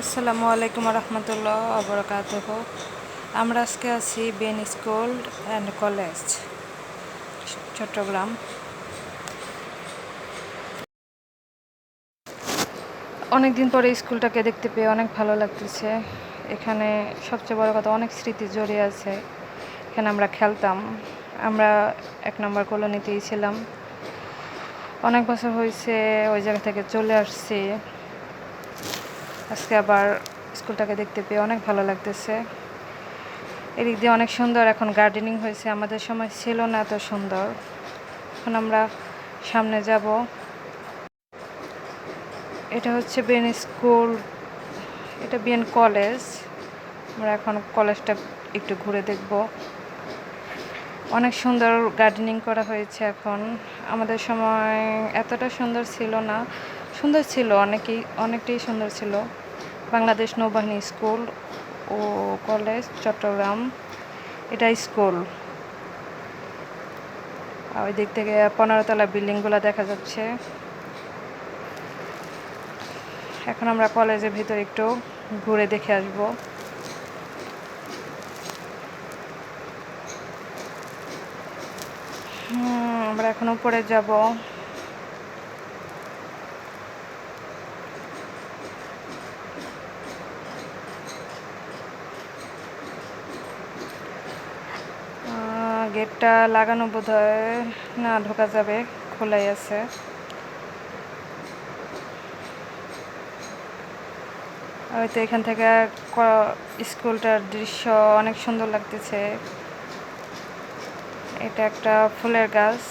আসসালামু আলাইকুম রহমতুল্লাহ আবরাকাতুহ। আমরা আজকে আছি বেন স্কুল অ্যান্ড কলেজ, চট্টগ্রাম। অনেক দিন পরে স্কুলটাকে দেখতে পেয়ে অনেক ভালো লাগতেছে। এখানে সবচেয়ে বড় কথা, অনেক স্মৃতি জড়িয়ে আছে। এখানে আমরা খেলতাম। আমরা 1 নম্বর কলোনিতেই ছিলাম। অনেক বছর হয়েছে ওই জায়গা থেকে চলে আসছি। আজকে আবার স্কুলটাকে দেখতে পেয়ে অনেক ভালো লাগতেছে। এদিক দিয়ে অনেক সুন্দর এখন গার্ডেনিং হয়েছে, আমাদের সময় ছিল না এত সুন্দর। এখন আমরা সামনে যাব। এটা হচ্ছে বেন স্কুল, এটা বেন কলেজ। আমরা এখন কলেজটা একটু ঘুরে দেখব। অনেক সুন্দর গার্ডেনিং করা হয়েছে এখন। আমাদের সময় এতটা সুন্দর ছিল না, সুন্দর ছিল, অনেকটাই সুন্দর ছিল। বাংলাদেশ নৌবাহিনী স্কুল ও কলেজ, চট্টগ্রাম। এটা স্কুল। ওই দিক থেকে 15 তলা বিল্ডিংগুলো দেখা যাচ্ছে। এখন আমরা কলেজের ভিতর একটু ঘুরে দেখে আসব। আমরা এখন উপরে যাব। গেটটা লাগানো বোধহয় না, ঢোকা যাবে, খোলাই আছে। হয়তো এখান থেকে স্কুলটার দৃশ্য অনেক সুন্দর লাগতেছে। এটা একটা ফুলের গাছ,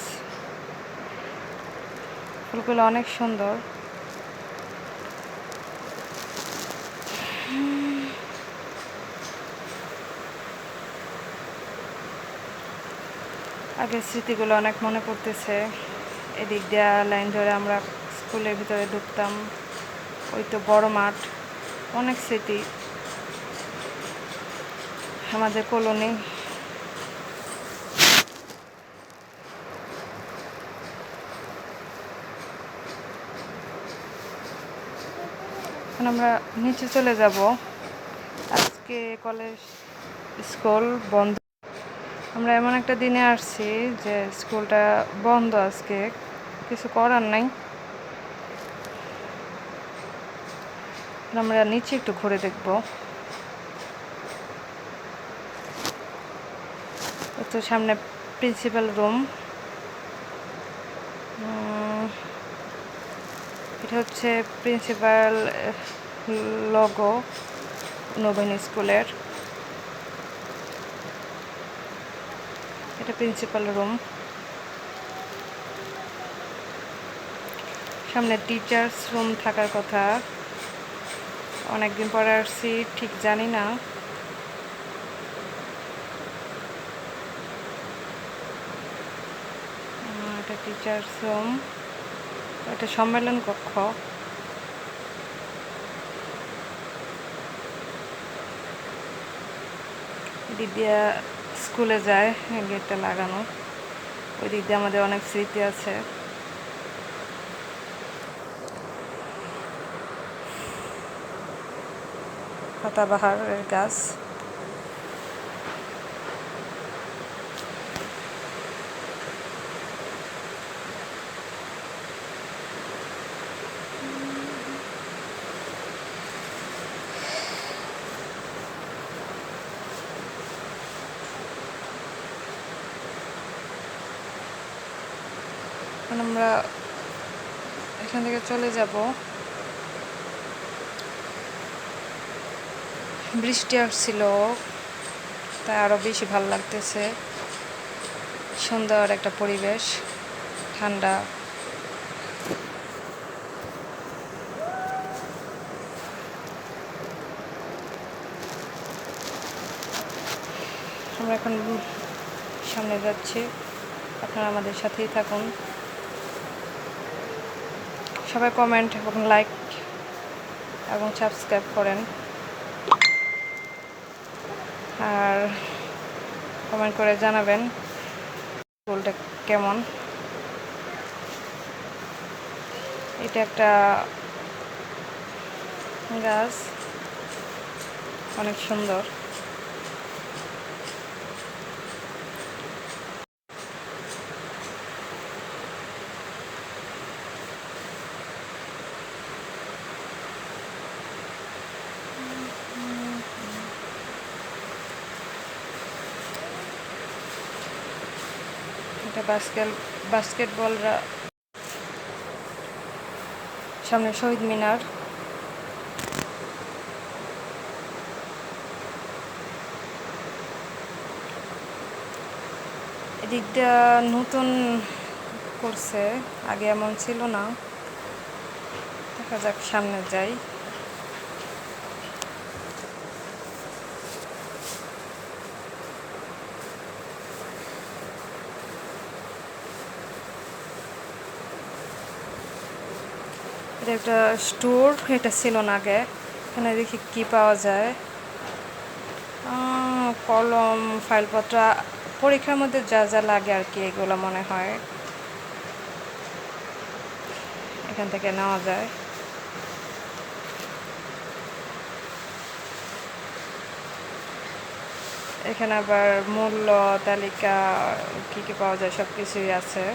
ফুলগুলো অনেক সুন্দর। আগের স্মৃতিগুলো অনেক মনে পড়তেছে। এদিক দিয়ে লাইন ধরে আমরা স্কুলের ভিতরে ঢুকতাম। ওই তো বড় মাঠ, অনেক স্মৃতি আমাদের কলোনি। এখন আমরা নিচে চলে যাব। আজকে কলেজ স্কুল বন্ধ। আমরা এমন একটা দিনে আসছি যে স্কুলটা বন্ধ আজকে, কিছু করার নাই। আমরা নিচে একটু ঘুরে দেখব। তো সামনে প্রিন্সিপাল রুম। এটা হচ্ছে প্রিন্সিপাল লোগো নবীন স্কুলের। এটা প্রিন্সিপাল রুম। সামনে টিচার্স রুম থাকার কথা। অনেকদিন পরে আসছি, ঠিক জানি না। এটা টিচার্স রুম, এটা সম্মেলন কক্ষ। দিক দিয়ে স্কুলে যায়, গেটটা লাগানো। ওই দিক দিয়ে আমাদের অনেক স্মৃতি আছে। পাতাবাহারের গাছ। এখন আমরা এখান থেকে চলে যাব। বৃষ্টি আসছিল, তাই আরও বেশি ভালো লাগতেছে। সুন্দর একটা পরিবেশ, ঠান্ডা। আমরা এখন সামনে যাচ্ছি, আপনারা আমাদের সাথেই থাকুন। সবাই কমেন্ট এবং লাইক এবং সাবস্ক্রাইব করেন, আর কমেন্ট করে জানাবেন স্কুলটা কেমন। এটা একটা গাছ, অনেক সুন্দর। এটা বাস্কেটবলরা, সামনে শহীদ মিনার। এদিকটা নতুন করছে, আগে এমন ছিল না। দেখা যাক, সামনে যাই। এটা একটা স্টোর, এটা ছিল না আগে। এখানে দেখি কি পাওয়া যায়। কলম, ফাইলপত্র, পরীক্ষার মধ্যে যা যা লাগে আর কি, এগুলো মনে হয় এখান থেকে নেওয়া যায়। এখানে আবার মূল্য তালিকা, কি কি পাওয়া যায় সব কিছুই আছে।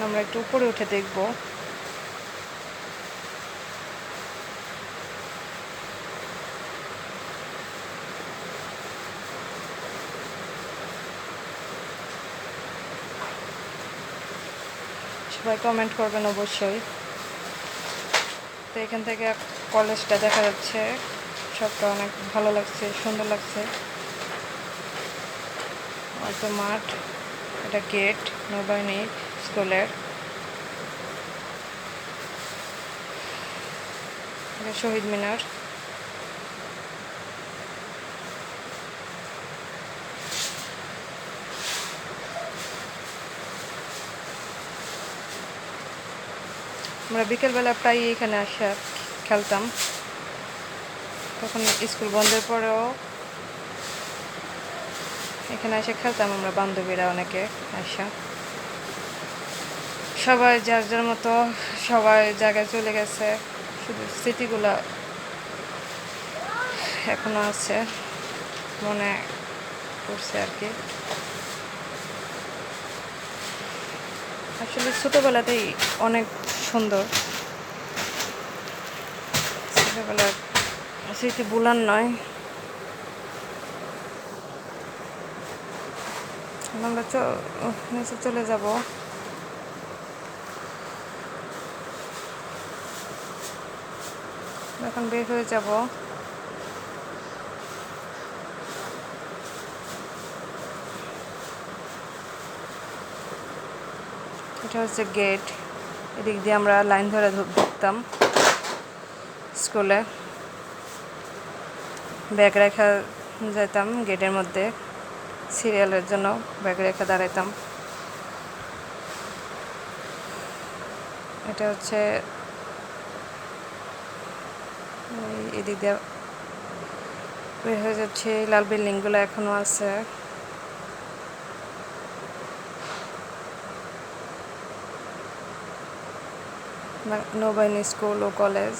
আমরা একটু উপরে উঠে দেখব। সবাই কমেন্ট করবেন অবশ্যই। তো এখান থেকে কলেজটা দেখা যাচ্ছে, সবটা অনেক ভালো লাগছে, সুন্দর লাগছে। হয়তো মাঠ, এটা গেট নৌবাহিনী স্কুলের। এটা শহীদ মিনার। আমরা বিকেলবেলা প্রায় এখানে আসা খেলতাম, তখন স্কুল বন্ধের পরেও এখানে এসে খেলতাম আমরা বান্ধবীরা অনেকে আসা। সবাই যার যার মতো সবাই জায়গায় চলে গেছে, শুধু স্মৃতিগুলো এখনো আছে, মনে পড়ছে আর কি। আসলে ছোটোবেলাতেই অনেক সুন্দর, ছোটোবেলার স্মৃতি ভুলার নয়। আমরা নিচে চলে যাব। এখন বের হয়ে যাব। এটা হচ্ছে গেট, এদিক দিয়ে আমরা লাইন ধরে ঢুকতাম স্কুলে। ব্যাগ রেখা যেতাম গেটের মধ্যে, সিরিয়ালের জন্য ব্যাগ রেখে দাঁড়াইতাম। এটা হচ্ছে এদিক দিয়ে বের হয়ে যাচ্ছে। লাল বিল্ডিংগুলো এখনো আছে। নৌবাহিনী স্কুল ও কলেজ।